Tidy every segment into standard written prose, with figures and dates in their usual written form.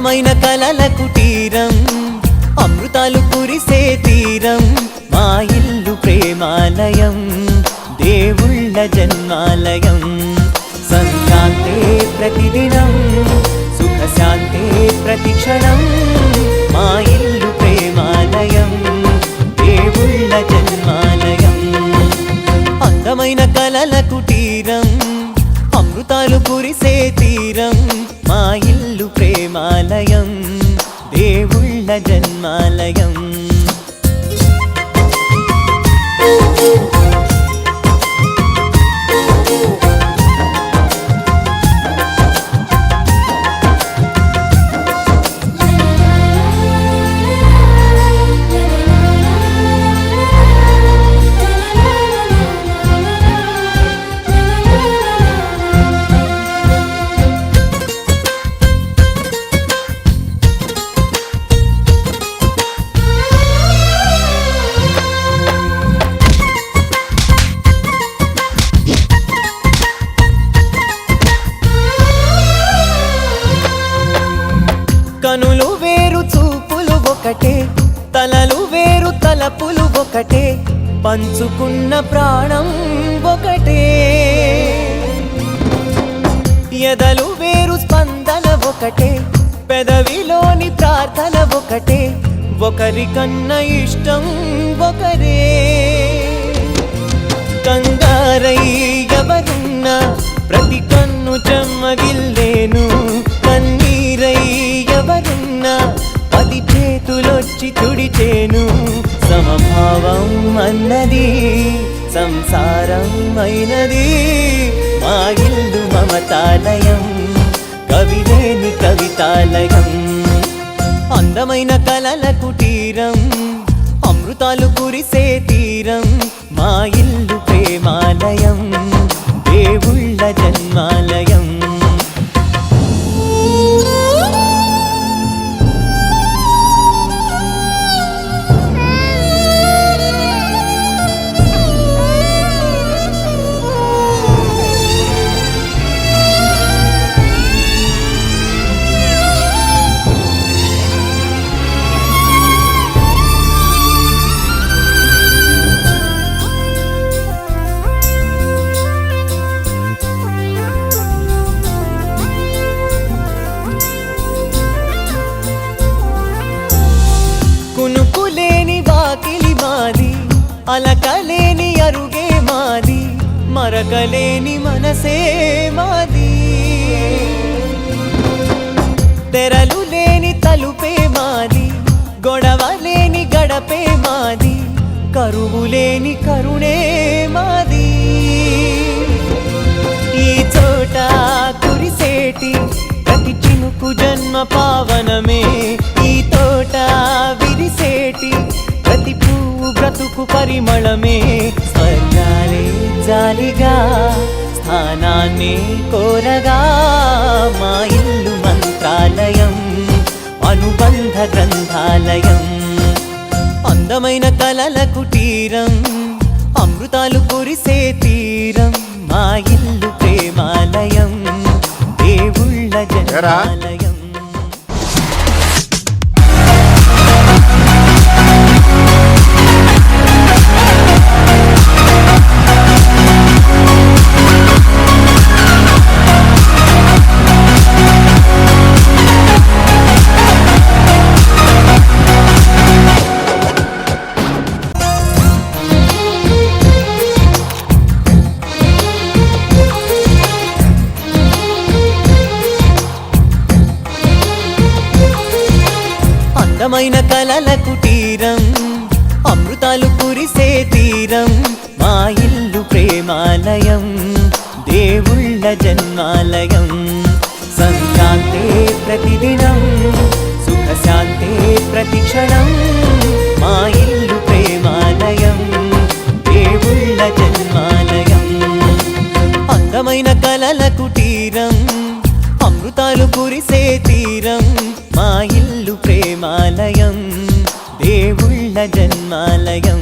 అందమైన కలల కుటీరం అమృతాలు కురిసే తీరం మా ఇల్లు ప్రేమాలయం దేవుళ్ళ జన్మాలయం సంక్రాంతే ప్రతిదినం సుఖశాంతే ప్రతిక్షణం మా ఇల్లు ప్రేమాలయం దేవుళ్ళ జన్మాలయం అందమైన కలల కుటీరం అమృతాలు కురిసే తీరం మా ఇల్లు ప్రేమాలయం దేవుళ్ళ జన్మాలయం కనులు వేరు చూపులు ఒకటే తలలు వేరు తలపులు ఒకటే పంచుకున్న ప్రాణం ఒకటే ఎదలు వేరు స్పందన ఒకటే పెదవిలోని ప్రార్థన ఒకటే ఒకరికన్నా ఇష్టం ఒకరే కంగారై ఎవరున్నా ప్రతి కన్ను చెమ్మగిల్లేను కన్నీరై ఎవరున్నా 10 చేతులొచ్చి తుడిచేను సమభావం అన్నది సంసారం అయినది మా ఇల్లు మమతాలయం కవిలేని కవితాలయం అందమైన కలల కుటీరం అమృతాలు కురిసే తీరం మా ఇల్లు ప్రేమాలయం దేవుళ్ళ జన్మాలయం కునుకులేని వాకిలి మాది అలకలేని అరుగే మాది మరకలేని మనసే మాది తెరలు లేని తలుపే మాది గొడవ లేని గడపే మాది కరువు లేని కరుణే మాది ఈ చోట కురిసేటి ప్రతి చినుకు జన్మ పావనమే ఈ తోట విరిసేటి ప్రతి పువ్వు బ్రతుకు పరిమళమే స్వర్గాలే జాలిగా స్థానాన్ని కోరగా మా ఇల్లు మంత్రాలయం అనుబంధ గ్రంథాలయం అందమైన కలల కుటీరం అమృతాలు కురిసే తీరం మా ఇల్లు ప్రేమాలయం దేవుళ్ళ జన్మాలయం అందమైన కలల కుటీరం అమృతాలు కురిసే తీరం మా ఇల్లు ప్రేమాలయం దేవుళ్ళ జన్మాలయం సంక్రాంతే ప్రతిదినం సుఖశాంతే ప్రతిక్షణం మా ఇల్లు ప్రేమాలయం దేవుళ్ళ జన్మాలయం అందమైన కలల కుటీరం అమృతాలు కురిసే తీరం మా ఇల్లు ప్రేమాలయం దేవుళ్ళ జన్మాలయం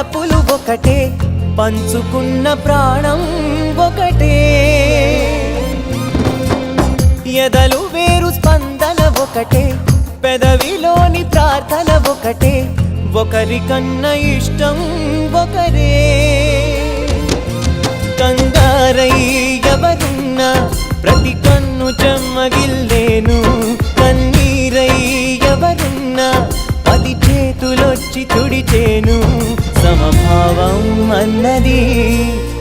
తలపులు ఒకటే, పంచుకున్న ప్రాణం ఒకటే. ఎదలు వేరు స్పందన ఒకటే, పెదవిలోని ప్రార్థన ఒకటే, ఒకరికన్నా ఇష్టం ఒకరే. కంగారై ఎవరున్నా ప్రతి కన్ను చెమ్మగిల్లేను, కన్నీరై ఎవరున్నా 10 చేతులొచ్చి తుడిచేను. సమభావం అన్నది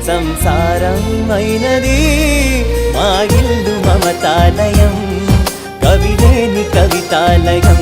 సంసారం అయినది, మా ఇల్లు మమతాలయం, కవిలేని కవితాలయం.